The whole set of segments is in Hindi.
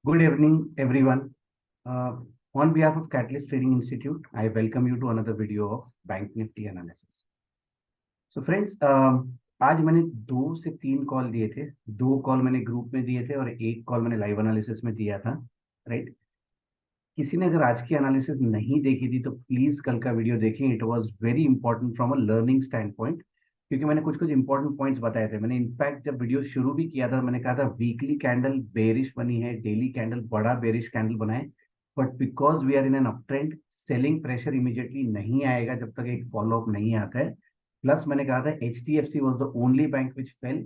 Good evening, everyone. On behalf of Catalyst Trading Institute, I welcome you to another video of Bank Nifty analysis. So friends, आज मैंने 2 से 3 कॉल दिए थे. 2 कॉल मैंने ग्रुप में दिए थे और 1 कॉल मैंने लाइव एनालिसिस में दिया था, राइट? किसी ने अगर आज की एनालिसिस नहीं देखी थी तो प्लीज कल का वीडियो देखें. It was very important from a learning stand point, क्योंकि मैंने कुछ कुछ इंपॉर्टेंट पॉइंट्स बताए थे. मैंने इनफैक्ट जब वीडियो शुरू भी किया था मैंने कहा था वीकली कैंडल बेरिश बनी है, डेली कैंडल बड़ा बेरिश कैंडल बना है, but because we are in an up trend, selling pressure immediately नहीं आएगा जब तक एक फॉलो अप नहीं आता है. प्लस मैंने कहा था HDFC was the only bank which fell,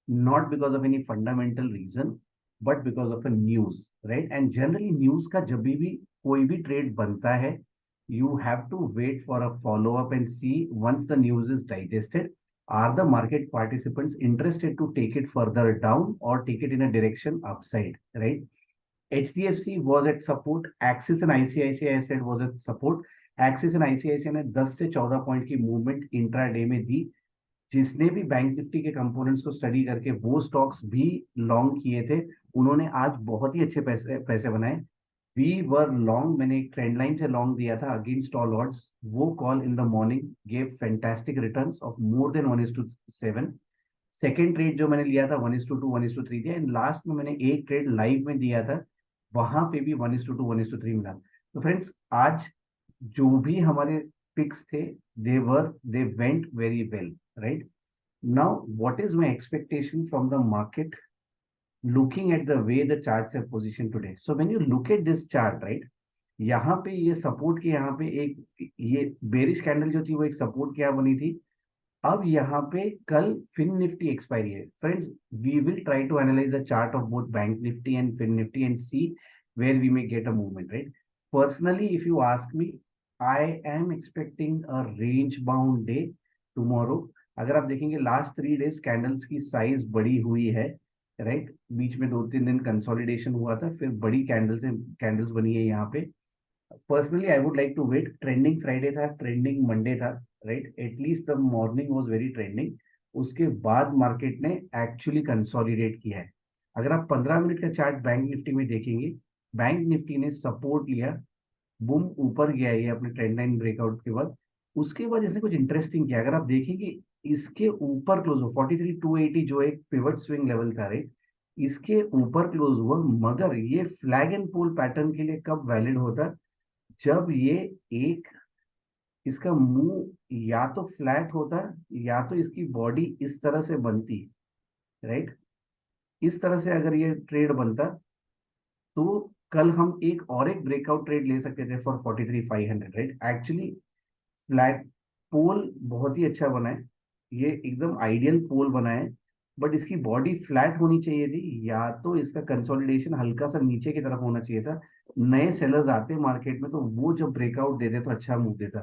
not because of any fundamental reason but because of a news, right? And generally news का जब भी कोई भी ट्रेड बनता है, you have to wait for a follow up and see once the news is digested, are the market participants interested to take it further down or take it in a direction upside, right? HDFC was at support, Axis and ICICI I said was at support. Axis and ICICI ने 10 से 14 पॉइंट की मूवमेंट इंट्रा डे में दी. जिसने भी बैंक निफ्टी के कंपोनेंट्स को स्टडी करके वो स्टॉक्स भी लॉन्ग किए थे, उन्होंने आज बहुत ही अच्छे पैसे पैसे बनाए. वी वर लॉन्ग, मैंने एक ट्रेंड लाइन से लॉन्ग दिया था अगेंस्ट ऑल ऑड्स. वो call in the morning gave fantastic returns of more than 1:7. Second trade जो मैंने लिया था 1:2 1:3 दिया. एंड लास्ट में मैंने एक ट्रेड लाइव में दिया था, वहां पे भी 1:2 1:3 मिला. तो फ्रेंड्स, आज जो भी हमारे पिक्स थे, they went very well, right? Now what is my expectation from the market looking at the way the charts are positioned today? So when you look at this chart, right, यहाँ पे ये सपोर्ट के यहाँ पे एक ये बेरिश कैंडल जो थी वो एक सपोर्ट के यहाँ बनी थी. अब यहाँ पे कल फिन निफ्टी एक्सपायरी है. Friends, we will try to analyse the chart of both Bank Nifty and Fin Nifty and see where we may get a movement, right? Personally if you ask me, I am expecting a range bound day tomorrow. अगर आप देखेंगे लास्ट 3 डेज कैंडल्स की साइज बड़ी हुई है, राइट? बीच में 2-3 दिन कंसोलिडेशन हुआ था, फिर बड़ी कैंडल्स बनी है यहाँ पे. Personally I would like to wait. Trending Friday था, ट्रेंडिंग मंडे था, right? At least the morning was very trending. उसके बाद मार्केट ने एक्चुअली कंसोलिडेट किया है. अगर आप 15 मिनट का चार्ट बैंक निफ्टी में देखेंगे, बैंक निफ्टी ने सपोर्ट लिया, बुम ऊपर गया ये अपने ट्रेंड लाइन ब्रेकआउट के बाद. उसके बाद इसने कुछ इंटरेस्टिंग किया. अगर आप देखेंगे इसके ऊपर क्लोज हो 43,280 जो एक पिवट स्विंग लेवल था, राइट? इसके ऊपर क्लोज हुआ, मगर ये फ्लैग एंड पोल पैटर्न के लिए कब वैलिड होता? जब ये एक इसका मुंह या तो फ्लैट होता या तो इसकी बॉडी इस तरह से बनती, राइट? इस तरह से अगर ये ट्रेड बनता तो कल हम एक ब्रेकआउट ट्रेड ले सकते थे फॉर 43,500, राइट? एक्चुअली फ्लैग पोल बहुत ही अच्छा बना है, ये एकदम आइडियल पोल बना है, बट इसकी बॉडी फ्लैट होनी चाहिए थी, या तो इसका कंसोलिडेशन हल्का सा नीचे की तरफ होना चाहिए था. नए सेलर्स आते मार्केट में तो वो जब ब्रेकआउट देते तो अच्छा मूव देता.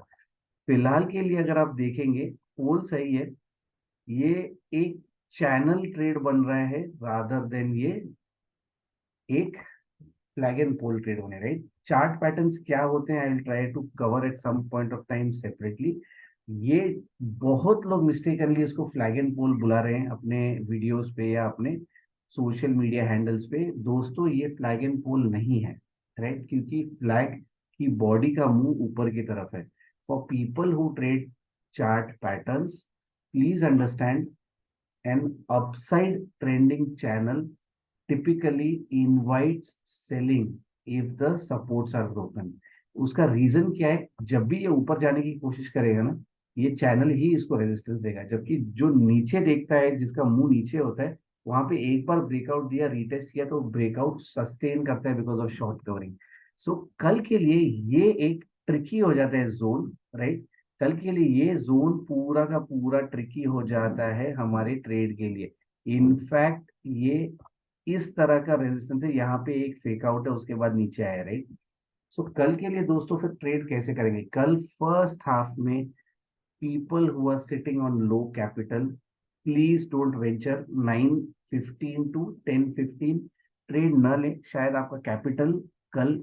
फिलहाल के लिए अगर आप देखेंगे, पोल सही है, ये एक चैनल ट्रेड बन रहा है रादर देन ये एक फ्लैग एंड पोल ट्रेड होने, राइट? चार्ट पैटर्न्स क्या होते हैं I will try to cover at some point of time separately. ये बहुत लोग मिस्टेकनली इसको फ्लैग एंड पोल बुला रहे हैं अपने वीडियोस पे या अपने सोशल मीडिया हैंडल्स पे. दोस्तों, ये फ्लैग एंड पोल नहीं है, राइट? क्योंकि फ्लैग की बॉडी का मुंह ऊपर की तरफ है. For people who trade chart patterns, please understand, N upside trending channel typically invites selling if the supports are broken. उसका रीजन क्या है? जब भी ये ऊपर जाने की कोशिश करेगा ना, ये चैनल ही इसको रेजिस्टेंस देगा, जबकि जो नीचे देखता है, जिसका मुंह नीचे होता है, वहां पे एक बार ब्रेकआउट दिया, रीटेस्ट किया तो ब्रेकआउट सस्टेन करता है बिकॉज ऑफ शॉर्ट कवरिंग. सो कल के लिए ये एक ट्रिकी हो जाता है जोन, राइट? कल के लिए ये जोन पूरा का पूरा ट्रिकी हो जाता है हमारे ट्रेड के लिए. इनफैक्ट ये इस तरह का रेजिस्टेंस है, यहाँ पे एक फेक आउट है, उसके बाद नीचे आया, राइट? सो कल के लिए दोस्तों फिर ट्रेड कैसे करेंगे? कल फर्स्ट हाफ में people who are sitting on low capital, please don't venture 9:15 to 10:15. Trade न ले, शायद आपका कैपिटल कल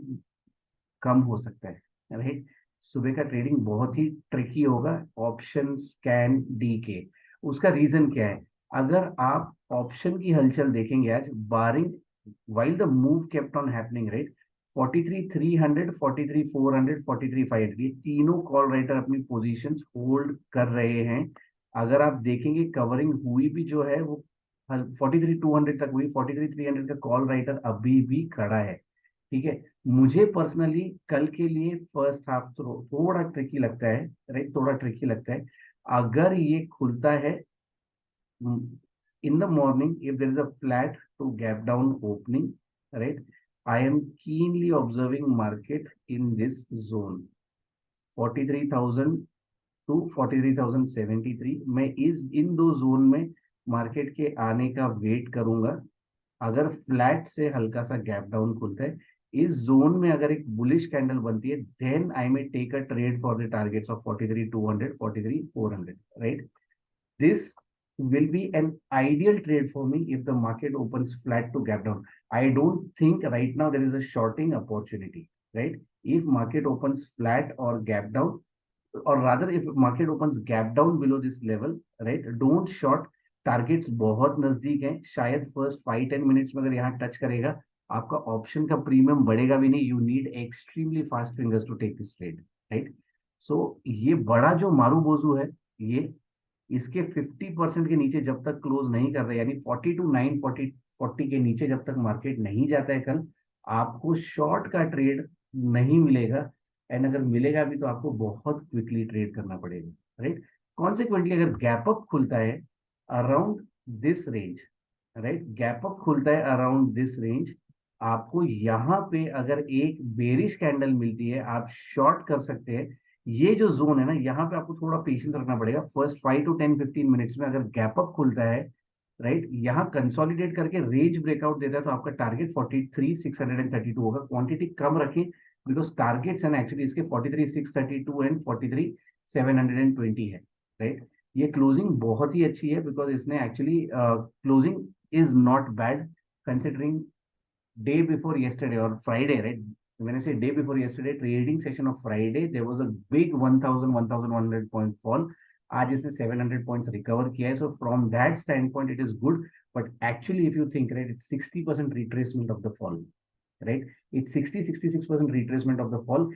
कम हो सकता है, राइट? सुबह का ट्रेडिंग बहुत ही ट्रिकी होगा. ऑप्शंस कैन डी के. उसका रीजन क्या है? अगर आप ऑप्शन की हलचल देखेंगे आज, बारिंग while the move kept on happening, right? 43,300, 43,400, 43,500, ये तीनों कॉल राइटर अपनी पोजीशंस होल्ड कर रहे हैं। अगर आप देखेंगे कवरिंग हुई भी जो है वो 43,200 तक हुई, 43,300 का कॉल राइटर अभी भी खड़ा है। ठीक है, मुझे पर्सनली कल के लिए फर्स्ट हाफ थोड़ा ट्रिकी लगता है, राइट, थोड़ा ट्रिकी लगता है। अगर ये खुलता है in the morning, if there is a flat to gap down opening, right, I am keenly observing market in this zone 43,000 to 43,073। मैं इस इन दो जोन में मार्केट के आने का वेट करूंगा। अगर फ्लैट से हल्का सा गैप डाउन खुलता है इस जोन में, अगर एक बुलिश कैंडल बनती है, then I may take a trade for the targets of 43,200, 43,400, right. This will be an ideal trade for me if the market opens flat to gap down. I don't think right now there is a shorting opportunity, right? If market opens flat or gap down, or rather if market opens gap down below this level, right, don't short। Targets बहुत नजदीक हैं, शायद फर्स्ट 5-10 मिनट्स में अगर यहाँ टच करेगा आपका ऑप्शन का प्रीमियम बढ़ेगा भी नहीं। You need extremely fast fingers to take this trade, right. So ये बड़ा जो मारू बोजू है, ये इसके 50% के नीचे जब तक क्लोज नहीं कर रहे, यानी 42,940 के नीचे जब तक मार्केट नहीं जाता है कल, आपको शॉर्ट का ट्रेड नहीं मिलेगा। एंड अगर मिलेगा भी तो आपको बहुत क्विकली ट्रेड करना पड़ेगा, राइट। कॉन्सिक्वेंटली अगर गैप अप खुलता है around this range, right, gap up खुलता है अराउंड दिस रेंज, आपको यहाँ पे अगर एक बेरिश कैंडल मिलती है आप शॉर्ट कर सकते हैं। ये जो जोन है ना, यहाँ पे आपको थोड़ा पेशेंस रखना पड़ेगा। फर्स्ट 5 to 10-15 मिनट्स में अगर गैप अप खुलता है, राइट, यहाँ कंसोलिडेट करके रेंज ब्रेकआउट देता है तो आपका टारगेट 43,632 होगा। क्वांटिटी कम रखें बिकॉज टारगेट्स है ना एक्चुअली इसके 43,632 एंड 43,720 है, राइट। ये क्लोजिंग बहुत ही अच्छी है बिकॉज इसने actually closing is not bad considering day before yesterday or Friday, right? When I say day before yesterday, trading session of Friday, there was a big 1,100 point fall. आज इसने 700 points recover किया है. So from that standpoint, it is good. But actually, if you think, right, it's 60% retracement of the fall, right? It's 66% retracement of the fall.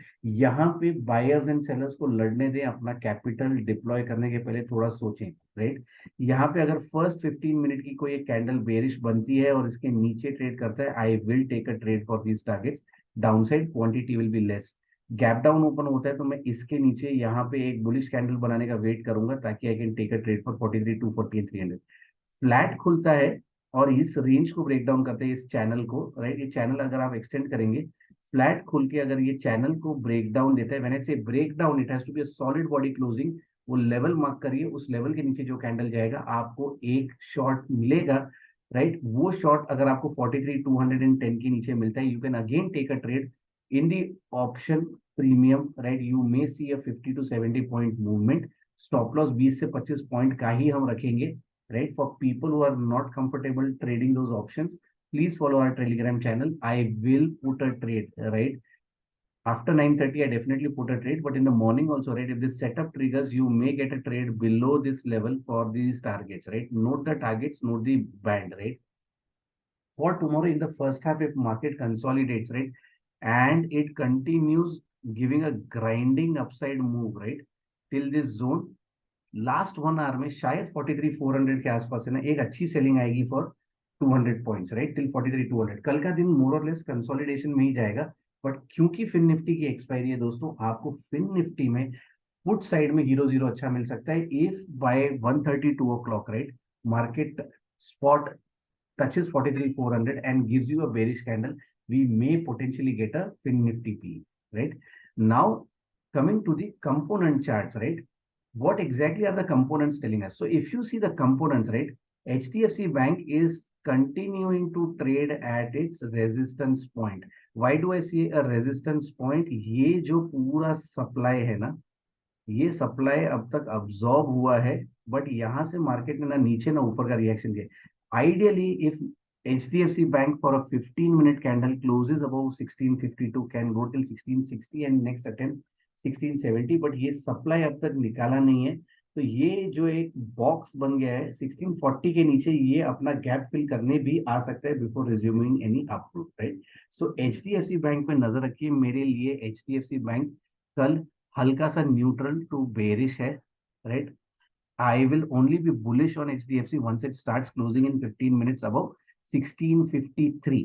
यहाँ पे buyers and sellers को लड़ने दें, अपना capital deploy करने के पहले थोड़ा सोचें, right? यहाँ पे अगर फर्स्ट 15 मिनट की कोई एक कैंडल बेरिश बनती है और इसके नीचे ट्रेड करता है, I will take a trade for these targets. Downside quantity will be less. Gap down open होता है तो मैं इसके नीचे यहाँ पे एक बुलिश कैंडल बनाने का वेट करूंगा ताकि I can take a trade for 43,240 300। फ्लैट खुलता है और इस रेंज को ब्रेक डाउन करते हैं, इस चैनल को, राइट, ये चैनल अगर आप एक्सटेंड करेंगे, फ्लैट खुल के अगर ये चैनल को ब्रेक डाउन देता है, when I say break down it has to be a solid body closing. वो लेवल मार्क करिए, उस लेवल के नीचे जो कैंडल जाएगा आपको एक शॉर्ट मिलेगा, राइट। वो शॉर्ट अगर आपको 43,210 के नीचे मिलता है, you can again take a trade in the option premium, right. You may see a 50 to 70 point movement. Stop loss 20 से 25 पॉइंट का ही हम रखेंगे, right? For people who are not comfortable trading those options, please follow our Telegram channel. I will put a trade, right? After 9:30, I definitely put a trade, but in the morning also, right? If this setup triggers, you may get a trade below this level for these targets, right? Note the targets, note the band, right? For tomorrow in the first half, if market consolidates, right, and it continues giving a grinding upside move, right, till this zone, last 1 hour में शायद 43,400 के आसपास है ना एक अच्छी सेलिंग आएगी फॉर 200 पॉइंट्स, राइट, टिल 43,200। कल का दिन मोर और लेस कंसोलिडेशन में ही जाएगा। बट क्योंकि फिन निफ्टी की एक्सपायरी है दोस्तों, आपको फिन निफ्टी में पुट साइड में 0-0 अच्छा मिल सकता है। If bye 1:32 o'clock, right, market spot touches 43,400 and gives you a bearish candle, we may potentially get a fin nifty PE, right? Now coming to the component charts, right, what exactly are the components telling us? So if you see the components, right, HDFC Bank is continuing to trade at its resistance point. Why do I see a resistance point? ये जो पूरा सप्लाई है ना, ये सप्लाई अब तक अब्सॉर्ब हुआ है, बट यहां से मार्केट ने ना नीचे ना ऊपर का रिएक्शन दिया। Ideally if HDFC Bank for a 15-minute candle closes above 1652 can go till 1660 and next attempt 1670, but ये सप्लाई अब तक निकाला नहीं है। तो ये जो एक बॉक्स बन गया है 1640 के नीचे, ये अपना गैप फिल करने भी आ सकता है before resuming any approve, right. सो एचडीएफसी बैंक में नजर रखिए। मेरे लिए एचडीएफसी बैंक कल हल्का सा न्यूट्रल टू बेरिश है, right. I will only be bullish on HDFC once it starts closing in 15 minutes above 1653।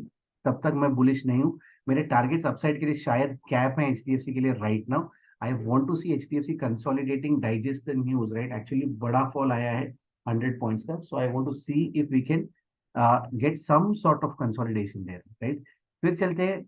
तब तक मैं बुलिश नहीं हूं। मेरे टारगेट्स अपसाइड के लिए शायद कैप है एचडीएफसी के लिए right now. I want to see HDFC consolidating, digest the news, right. Actually बड़ा फॉल आया है 100 पॉइंट्स का, so I want to see if we can get some sort of consolidation there, right. फिर चलते हैं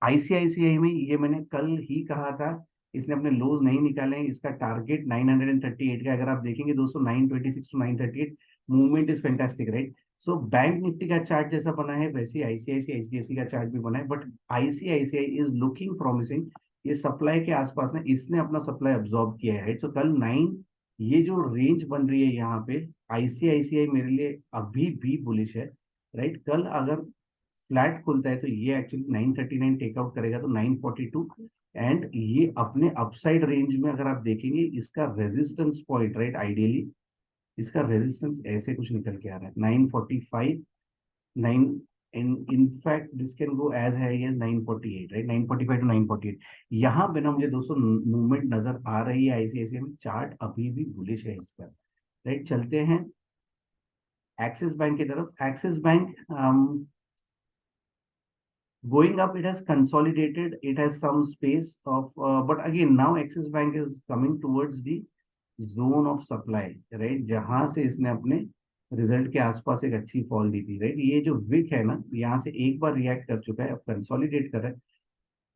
आईसीआईसीआई में। ये मैंने कल ही कहा था, इसने अपने लोज नहीं निकाले हैं। इसका टारगेट 938 का, अगर आप देखेंगे दोस्तों 926 to 938, movement is fantastic, right. So Bank Nifty का चार्ट जैसा बना है वैसे आईसीआईसीआई एचडीएफसी का चार्ट भी बना है, but ICICI is looking promising. ये सप्लाई के आसपास ना, इसने अपना सप्लाई अब्सॉर्ब किया है, राइट। सो कल 9, ये जो रेंज बन रही है यहाँ पे, आईसीआईसीआई मेरे लिए अभी भी बुलिश है, राइट। कल अगर फ्लैट खुलता है तो ये एक्चुअली 939 टेकआउट करेगा तो 942, एंड ये अपने अपसाइड रेंज में अगर आप देखेंगे इसका रेजिस्टेंस पॉइंट, राइट, आइडियली इसका रेजिस्टेंस ऐसे कुछ निकल के आ रहा है 945, 9, in fact this can go as high as 948, right, 945 to 948। यहाँ पे ना मुझे दोस्तों मूवमेंट नजर आ रही है आईसीआईसीआई में। चार्ट अभी भी बुलिश है इसका, राइट। चलते हैं एक्सिस बैंक की तरफ। Axis bank going up, it has consolidated, it has some space of but again now Axis Bank is coming towards the zone of supply, right, जहां से इसने अपने रिजल्ट के आसपास एक अच्छी फॉल दी थी, राइट। ये जो विक है ना, यहाँ से एक बार रिएक्ट कर चुका है, अब कंसोलिडेट कर रहा है।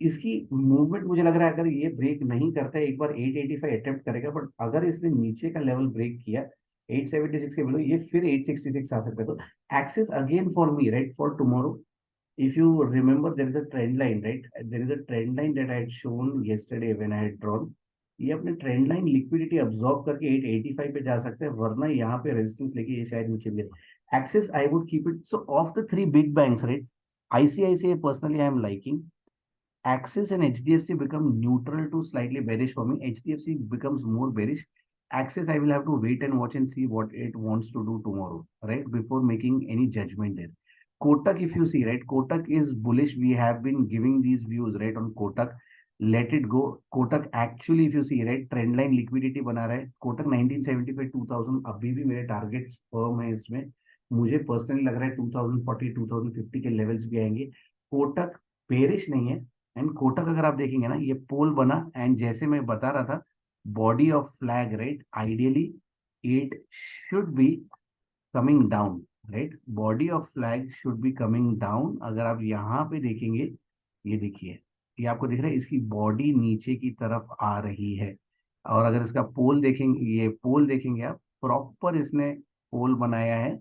इसकी मूवमेंट मुझे लग रहा है अगर ये ब्रेक नहीं करता है, एक बार 885 अटेम्प्ट करेगा, बट अगर इसने नीचे का लेवल ब्रेक किया 876 के बिलो, ये फिर 866 आ सकता है। तो axis again for me, right, for tomorrow, if you remember there is a trend line, right, there is a trend line that I had shown yesterday when I had drawn। ये अपने ट्रेंड लाइन लिक्विडिटी अब्सॉर्ब करके 885 पे जा सकते हैं, वरना यहाँ पे रेजिस्टेंस लेके ये शायद नीचे गिरे। Axis I would keep it. So of the three big banks, right, ICICI personally I am liking. Axis and HDFC become neutral to slightly bearish for me. HDFC becomes more bearish. Axis, I will have to wait and watch and see what it wants to do tomorrow, right? Before making any judgment there. Kotak, if you see, right, Kotak is bullish. We have been giving these views, right, on Kotak. Let it go. Kotak actually, if you see, right, trend line liquidity बना रहा है। Kotak 1975 2000 अभी भी मेरे टारगेट्स फर्म है इसमें। मुझे पर्सनली लग रहा है 2040 2050 के लेवल्स भी आएंगे। कोटक बेरिश नहीं है। एंड कोटक अगर आप देखेंगे ना, ये पोल बना, एंड जैसे मैं बता रहा था, body of flag, right, ideally it should be coming down, right. Body of flag should be coming down. अगर आप यहाँ पे देखेंगे, ये देखिए, ये आपको दिख रहा है, इसकी बॉडी नीचे की तरफ आ रही है। और अगर इसका पोल देखेंगे, ये पोल देखेंगे आप, प्रॉपर इसने पोल बनाया है,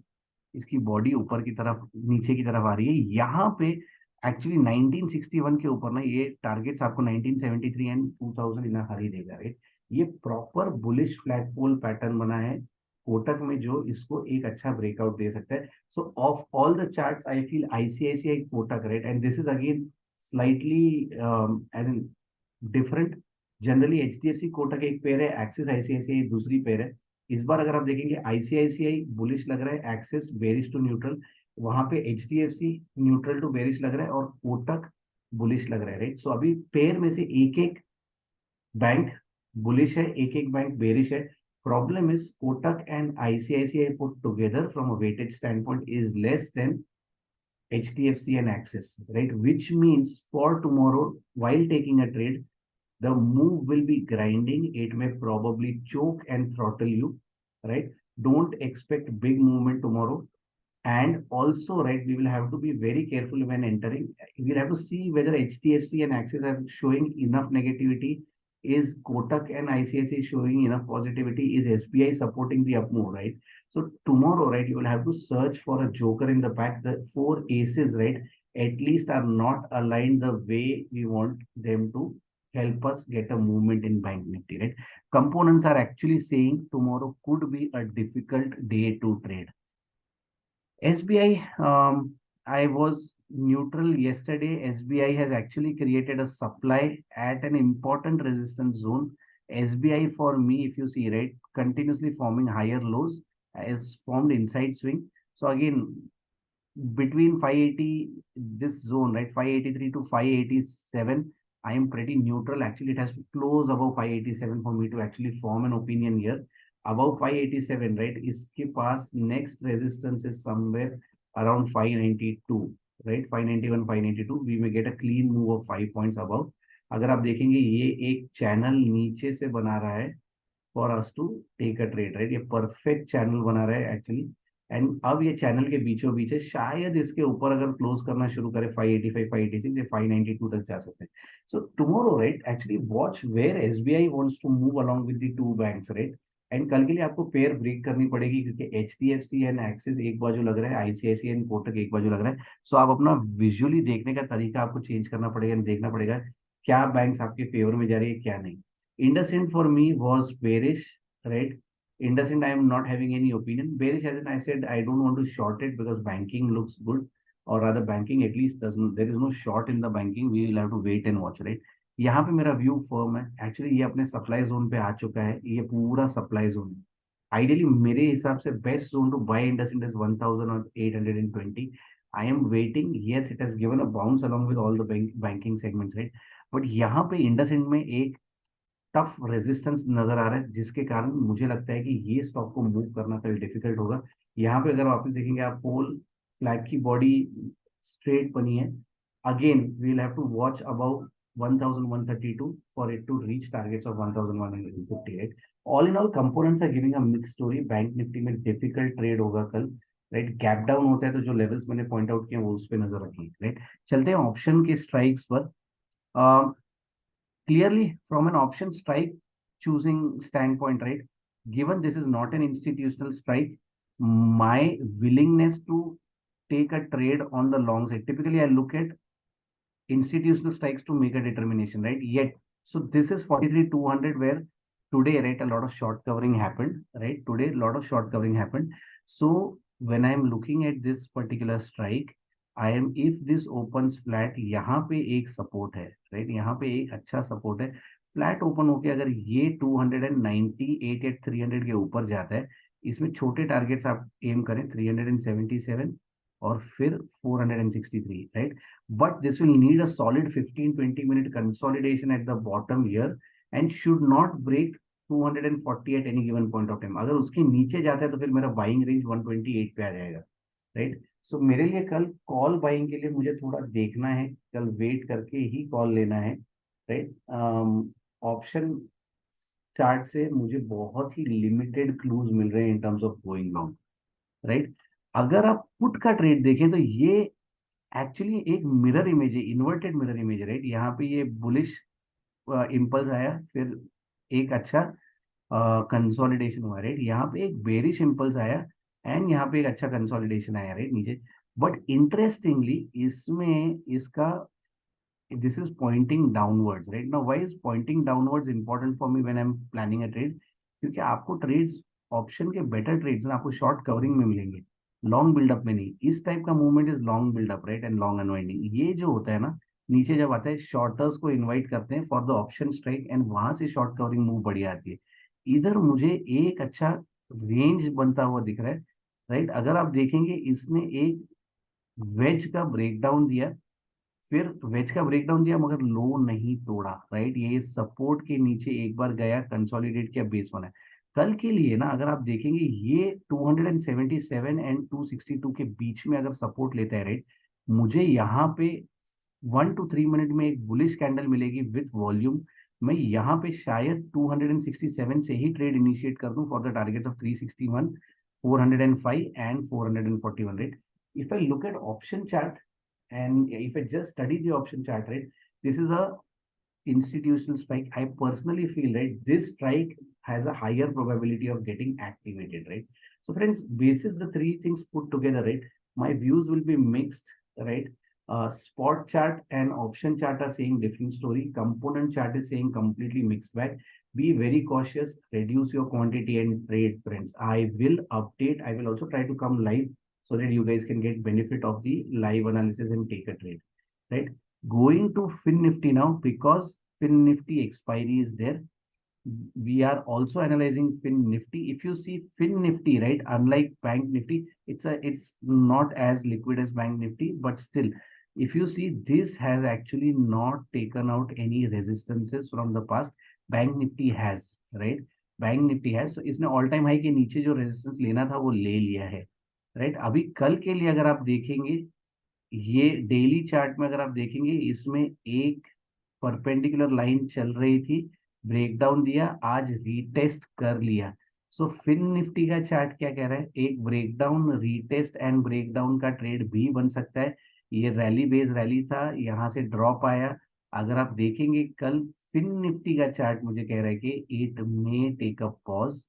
इसकी बॉडी ऊपर की तरफ, नीचे की तरफ आ रही है। यहाँ पे एक्चुअली 1961 के ऊपर ना, ये टारगेट्स आपको 1973 एंड 2000 इना हर ही देगा, राइट। ये proper bullish flag pole pattern बना है कोटक में, जो इसको एक अच्छा ब्रेकआउट दे सकता है। So of all the charts I feel ICICI Kotak, right, and this is again slightly as in different. Generally HDFC Kotak एक पेयर है, एक्सिस आईसीआईसीआई दूसरी पेयर है। इस बार अगर आप देखेंगे आईसीआईसीआई बुलिश लग रहा है, एक्सिस बेरिश टू न्यूट्रल, वहां पे एचडीएफसी न्यूट्रल टू बेरिश लग रहा है, और कोटक बुलिश लग रहा है, राइट। सो अभी पेयर में से एक एक बैंक बुलिश है, एक एक बैंक बेरिश है। Problem is Kotak and ICICI put together from a weighted standpoint is less than HDFC and Axis, right? Which means for tomorrow, while taking a trade, the move will be grinding. It may probably choke and throttle you, right? Don't expect big movement tomorrow. And also, right, we will have to be very careful when entering. We'll have to see whether HDFC and Axis are showing enough negativity. Is Kotak and ICICI showing enough positivity? Is SBI supporting the up move, right? So tomorrow, right, you will have to search for a joker in the pack. The four aces, right, at least are not aligned the way we want them to help us get a movement in Bank Nifty, right? Components are actually saying tomorrow could be a difficult day to trade. SBI, I was neutral yesterday. SBI has actually created a supply at an important resistance zone. SBI for me, if you see, right, continuously forming higher lows, has formed inside swing. So again, between 580, this zone, right, 583 to 587, I am pretty neutral. Actually, it has to close above 587 for me to actually form an opinion here. Above 587, right, iske paas next resistance is somewhere around 592, right, 591, 592. We may get a clean move of 5 points above. अगर आप देखेंगे ये एक चैनल नीचे से बना रहा है for us to take a trade, right, ये परफेक्ट चैनल बना रहा है एक्चुअली। एंड अब ये चैनल के बीचों बीच है, शायद इसके ऊपर अगर क्लोज करना शुरू करे 585, 586 या 592 तक जा सकते हैं। So tomorrow, right, actually watch where SBI wants to move along with the two banks, right. And कल के लिए आपको पेयर ब्रेक करनी पड़ेगी, क्योंकि एचडीएफसी एंड एक्सिस एक बाजू लग रहा है, आईसीआईसीआई एंड कोटक एक बाजू लग रहा है। सो आप अपना विजुअली देखने का तरीका आपको चेंज करना पड़ेगा, देखना पड़ेगा क्या बैंक्स आपके फेवर में जा रही है क्या नहीं। IndusInd for me was bearish, right? IndusInd, I am not having any opinion. Bearish, as in I said, I don't want to short it because banking looks good, or rather, banking at least doesn't. There is no short in the banking. We will have to wait and watch, right? यहाँ पे मेरा व्यू फर्म है। एक्चुअली ये अपने सप्लाई जोन पे आ चुका है, ये पूरा सप्लाई जोन है। आइडियली मेरे हिसाब से best zone to buy IndusInd is 1820। I am waiting. Yes, it has given a bounce along with all the banking segments, right? But यहाँ पे IndusInd में एक टफ रेजिस्टेंस नजर आ रहा है, जिसके कारण मुझे लगता है कि ये स्टॉक को मूव करना कल डिफिकल्ट होगा। यहाँ पे अगर वापस देखेंगे आप, पोल फ्लैग की बॉडी स्ट्रेट बनी है। Again we will have to watch about 1132 for it to reach targets of 1158। All in all components are giving a mix story. Bank Nifty में डिफिकल्ट ट्रेड होगा कल, राइट। गैप डाउन होता है तो जो लेवल्स मैंने पॉइंट आउट किए वो उस पर नजर रखिए, राइट। चलते हैं ऑप्शन के स्ट्राइक्स पर। Clearly, from an option strike choosing standpoint, right? Given this is not an institutional strike, my willingness to take a trade on the long side. Typically, I look at institutional strikes to make a determination, right? Yet, so this is 43,200 where today, right, a lot of short covering happened, right? Today, a lot of short covering happened. So when I'm looking at this particular strike, I am, if this opens flat, यहाँ पे एक सपोर्ट है, राइट, यहाँ पे एक अच्छा सपोर्ट है। फ्लैट ओपन होके अगर ये 298 एट 300 के ऊपर जाता है, इसमें छोटे टारगेट्स आप एम करें 377 और फिर 463, right. but this will need a solid 15-20 minute consolidation at the bottom here and should not break 240 at any given point of time. अगर उसके नीचे जाता है तो फिर मेरा बाइंग रेंज 128 पे आ जाएगा, राइट। सो मेरे लिए कल कॉल बाइंग के लिए मुझे थोड़ा देखना है, कल वेट करके ही कॉल लेना है, राइट। ऑप्शन चार्ट से मुझे बहुत ही लिमिटेड क्लूज मिल रहे हैं in terms of going long, right. अगर आप पुट का ट्रेड देखें तो ये एक्चुअली एक मिरर इमेज है, इन्वर्टेड मिरर इमेज है, राइट। यहाँ पे ये बुलिश इम्पल्स आया, फिर एक अच्छा कंसोलिडेशन हुआ, राइट। यहाँ पे एक बेरिश इम्पल्स आया एंड यहाँ पे एक अच्छा कंसोलिडेशन आया, राइट, नीचे। बट इंटरेस्टिंगली इसमें इसका this is pointing downwards, right? Now why is pointing downwards important for me when I'm planning a trade? क्योंकि आपको ट्रेड्स, ऑप्शन के बेटर ट्रेड्स ना आपको शॉर्ट कवरिंग में मिलेंगे, लॉन्ग बिल्डअप में नहीं। इस टाइप का movement is long buildup, right, and long unwinding. ये जो होता है ना, नीचे जब आता है शॉर्टर्स को इनवाइट करते हैं for the option strike and वहां से शॉर्ट कवरिंग मूव बढ़िया आती है। इधर मुझे एक अच्छा रेंज बनता हुआ दिख रहा है, राइट। अगर आप देखेंगे इसने एक वेज का ब्रेकडाउन दिया, फिर वेज का ब्रेकडाउन दिया मगर लो नहीं तोड़ा, राइट। ये सपोर्ट के नीचे एक बार गया, कंसोलिडेट किया, बेस बना। कल के लिए ना अगर आप देखेंगे ये 277 एंड 262 के बीच में अगर सपोर्ट लेता है, राइट, मुझे यहाँ पे 1 to 3 मिनट में एक बुलिश कैंडल मिलेगी विथ वॉल्यूम। मैं यहाँ पे शायद 267 से ही ट्रेड इनिशिएट कर दूं for the target of 361, 405 and 441, right. If I look at option chart and if I just study the option chart, right, this is a institutional strike. I personally feel, right, this strike has a higher probability of getting activated, right. So friends, basis the three things put together, right, my views will be mixed, right. Spot chart and option chart are saying different story. Component chart is saying completely mixed bag. Be very cautious, reduce your quantity and trade, friends. I will update, I will also try to come live so that you guys can get benefit of the live analysis and take a trade, right. Going to fin nifty now, because fin nifty expiry is there. we are also analyzing Fin Nifty. If you see Fin Nifty, right, unlike Bank Nifty, it's not as liquid as Bank Nifty, but still, if you see, this has actually not taken out any resistances from the past. Bank Nifty has, right? Bank Nifty has, so इसने ऑल टाइम हाई के नीचे जो रेजिस्टेंस लेना था वो ले लिया है, राइट? अभी कल के लिए अगर आप देखेंगे, ये डेली चार्ट में अगर आप देखेंगे, इसमें एक परपेंडिकुलर लाइन चल रही थी, ब्रेकडाउन दिया, आज रीटेस्ट कर लिया। सो फिन निफ्टी का चार्ट क्या कह रहा है, एक ब्रेकडाउन, रीटेस्ट एंड ब्रेकडाउन का ट्रेड भी बन सकता है। ये रैली बेस रैली था, यहाँ से ड्रॉप आया। अगर आप देखेंगे कल फिन निफ्टी का चार्ट मुझे कह रहा है कि it may take a pause.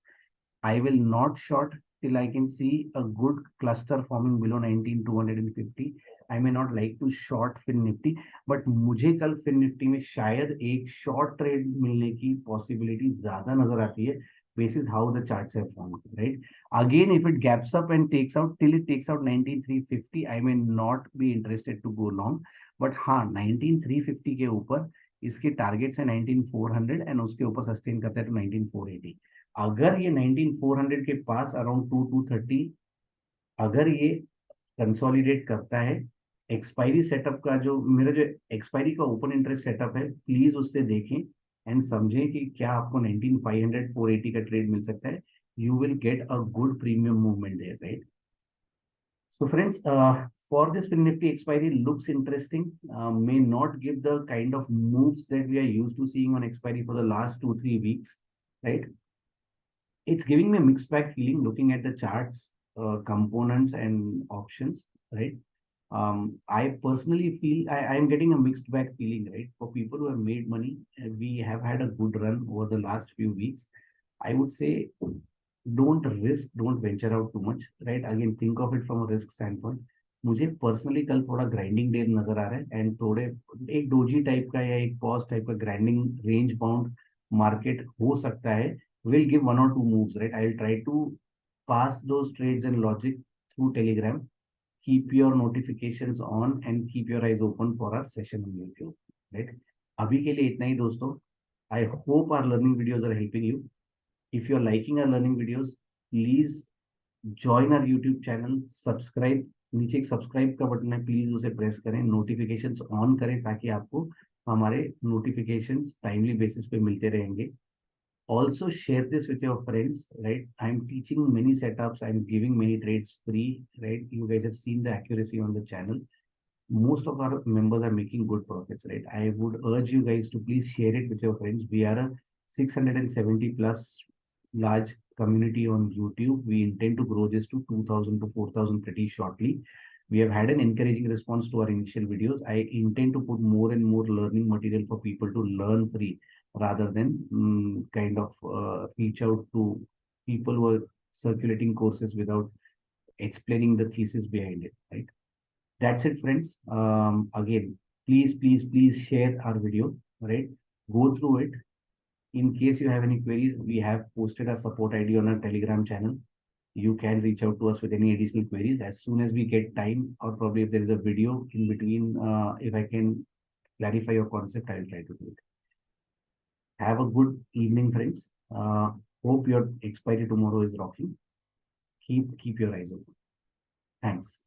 I will not short till I can see a good cluster forming below 19,250. I may not like to short Fin Nifty, but मुझे कल Fin Nifty में शायद एक short trade मिलने की possibility ज़्यादा नजर आती है, basis how the charts have formed, right? Again, if it gaps up and takes out till it takes out 19,350, I may not be interested to go long. But हाँ, 19,350 के ऊपर इसके टारगेट्स है 19,400 एंड उसके ऊपर सस्टेन करता है तो 19,480। अगर ये 19,400 के पास अराउंड 2,230 अगर ये कंसोलिडेट करता है, एक्सपायरी सेटअप का जो मेरा जो एक्सपायरी का ओपन इंटरेस्ट सेटअप है, प्लीज उससे देखें एंड समझें कि क्या आपको 19,500 480 का ट्रेड मिल सकता है। You will get a good premium movement there, right? So friends, for this Fin Nifty expiry looks interesting, may not give the kind of moves that we are used to seeing on expiry for the last 2-3 weeks, right? It's giving me a mixed bag feeling looking at the charts, components and options, right? I personally feel I am getting a mixed bag feeling, right? For people who have made money, we have had a good run over the last few weeks. I would say don't risk, don't venture out too much, right? Again, think of it from a risk standpoint. मुझे पर्सनली कल थोड़ा ग्राइंडिंग डे नजर आ रहा है एंड थोड़े एक डोजी टाइप का या एक पॉज टाइप का ग्राइंडिंग रेंज बाउंड मार्केट हो सकता है। Will give 1 or 2 moves, right? I'll try to pass those trades and logic through Telegram. Keep your notifications on and keep your eyes open for our session on YouTube, right? अभी के लिए इतना ही दोस्तों। I hope our learning videos are helping you. If you're liking our learning videos, please join our YouTube channel, subscribe। नीचे एक सब्सक्राइब का बटन है, प्लीज उसे प्रेस करें, नोटिफिकेशंस ऑन करें ताकि आपको हमारे नोटिफिकेशंस टाइमली बेसिस पे मिलते रहेंगे। Also share this with your friends, right? I'm teaching many setups, I'm giving many trades free, right? You guys have seen the accuracy on the channel. Most of our members are making good profits, right? I would urge you guys to please share it with your friends. We are a 670 plus large community on YouTube. We intend to grow this to 2,000 to 4,000 pretty shortly. We have had an encouraging response to our initial videos. I intend to put more and more learning material for people to learn free rather than kind of reach out to people who are circulating courses without explaining the thesis behind it, right? That's it, friends. Again, please share our video, right? Go through it. In case you have any queries, we have posted a support ID on our Telegram channel. You can reach out to us with any additional queries as soon as we get time, or probably if there is a video in between, if I can clarify your concept, I'll try to do it. Have a good evening, friends. Hope your expiry tomorrow is rocking. Keep your eyes open. Thanks.